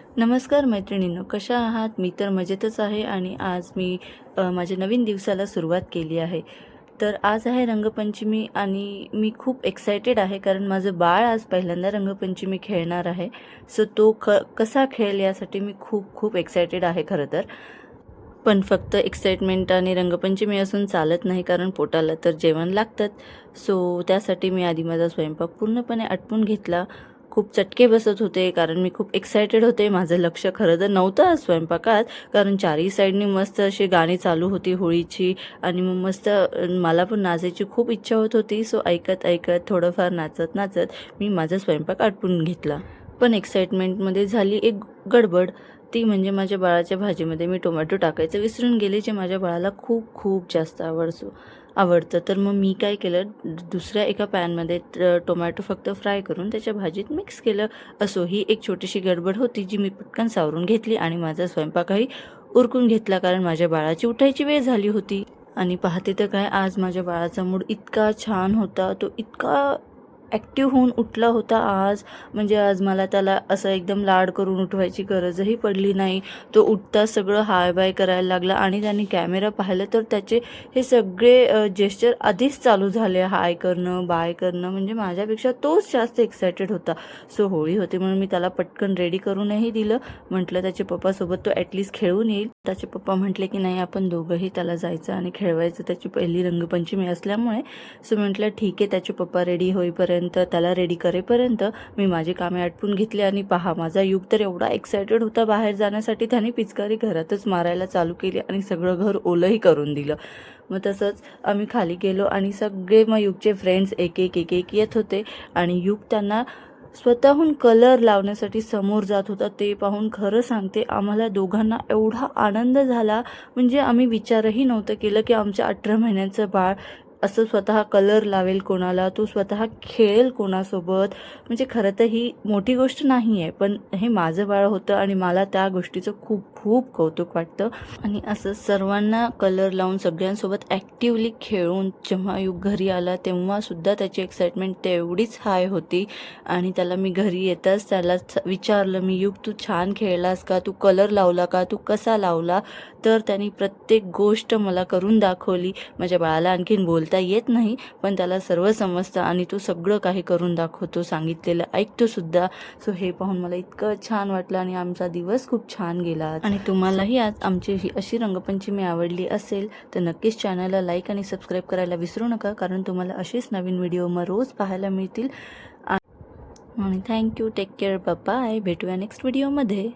नमस्कार मैत्रिणींनो, कशा आहात? मी तर मजेतच आहे आणि आज मी माझ्या नवीन दिवसाला सुरुवात केली आहे. तर आज आहे रंगपंचमी आणि मी खूप एक्सायटेड आहे कारण माझं बाळ आज पहिल्यांदा रंगपंचमी खेळणार आहे. सो तो कसा खेळेल यासाठी मी खूप खूप एक्सायटेड आहे खरं तर. पण फक्त एक्साइटमेंट आणि रंगपंचमी असून चालत नाही कारण पोटाला तर जेवण लागतंच. सो त्यासाठी मी आधी माझा स्वयंपाक पूर्णपणे आटपून घेतला. खूप चटके बसत होते कारण मी खूप एक्सायटेड होते. माझं लक्ष खरं तर नव्हतं आज स्वयंपाकात कारण चारही साईडनी मस्त अशी गाणी चालू होती होळीची आणि मग मस्त मला पण नाचायची खूप इच्छा होत होती. सो ऐकत ऐकत थोडंफार नाचत नाचत मी माझा स्वयंपाक आटपून घेतला. पण एक्साइटमेंटमध्ये झाली एक गडबड. ती म्हणजे माझ्या बाळाच्या भाजीमध्ये मी टोमॅटो टाकायचं विसरून गेले, जे माझ्या बाळाला खूप खूप जास्त आवडतं. तर मग मी काय केलं, दुसऱ्या एका पॅनमध्ये टोमॅटो फक्त फ्राय करून त्याच्या भाजीत मिक्स केलं. असो, ही एक छोटीशी गडबड होती जी मी पटकन सावरून घेतली आणि माझा स्वयंपाकही उरकून घेतला कारण माझ्या बाळाची उठायची वेळ झाली होती. आणि पाहते तर काय, आज माझ्या बाळाचा मूड इतका छान होता, तो इतका ॲक्टिव्ह होऊन उठला होता आज. म्हणजे आज मला त्याला असं एकदम लाड करून उठवायची गरजही पडली नाही. तो उठता सगळं हाय बाय करायला लागला आणि त्याने कॅमेरा पाहिलं तर त्याचे हे सगळे जेस्चर आधीच चालू झाले, हाय करणं, बाय करणं. म्हणजे माझ्यापेक्षा तोच जास्त एक्सायटेड होता. सो होळी होती म्हणून मी त्याला पटकन रेडी करूनही दिलं. म्हटलं त्याच्या पप्पासोबत तो ॲटलिस्ट खेळून येईल. त्याचे पप्पा म्हटले की नाही, आपण दोघंही त्याला जायचं आणि खेळवायचं, त्याची पहिली रंगपंचमी असल्यामुळे. सो म्हटलं ठीक आहे. त्याचे पप्पा रेडी होईपर्यंत, त्याला रेडी करेपर्यंत मी माझी कामे आटपून घेतली. आणि पहा, माझा युग तर एवढा एक्सायटेड होता बाहेर जाण्यासाठी, त्याने पिचकारी घरातच मारायला चालू केली आणि सगळं घर ओलंही करून दिलं. मग तसंच आम्ही खाली गेलो आणि सगळे मग युगचे फ्रेंड्स एक एक एक एक येत होते आणि युग त्यांना स्वतःहून कलर लावण्यासाठी समोर जात होता. ते पाहून खरं सांगते, आम्हाला दोघांना एवढा आनंद झाला. म्हणजे आम्ही विचारही नव्हतं केलं की आमच्या 18 महिन्यांचं बाळ असं स्वतः कलर लावेल कोणाला, तो स्वतः खेळेल कोणासोबत. म्हणजे खरं तर ही मोठी गोष्ट नाही आहे, पण हे माझं बाळ होतं आणि मला त्या गोष्टीचं खूप खूप कौतुक वाटतं. आणि असं सर्वांना कलर लावून सगळ्यांसोबत ॲक्टिवली खेळून जेव्हा युग घरी आला तेव्हासुद्धा त्याची एक्साइटमेंट तेवढीच हाय होती. आणि त्याला मी घरी येताच त्याला विचारलं मी, युग तू छान खेळलास का, तू कलर लावला का, तू कसा लावला? तर त्यांनी प्रत्येक गोष्ट मला करून दाखवली. माझ्या बाळाला आणखीन बोलता येत नाही, पण त्याला सर्व समजतं आणि तो सगळं काही करून दाखवतो, सांगितलेलं ऐकतो सुद्धा. सो हे पाहून मला इतकं छान वाटलं आणि आमचा दिवस खूप छान गेला. आणि तुम्हालाही आज आमची ही अशी रंगपंचमी आवडली असेल तर नक्कीच चॅनलला लाईक आणि सबस्क्राईब करायला विसरू नका, कारण तुम्हाला अशीच नवीन व्हिडिओ मग रोज पाहायला मिळतील. आणि थँक्यू. Take care. बाय. भेटूया नेक्स्ट व्हिडिओमध्ये.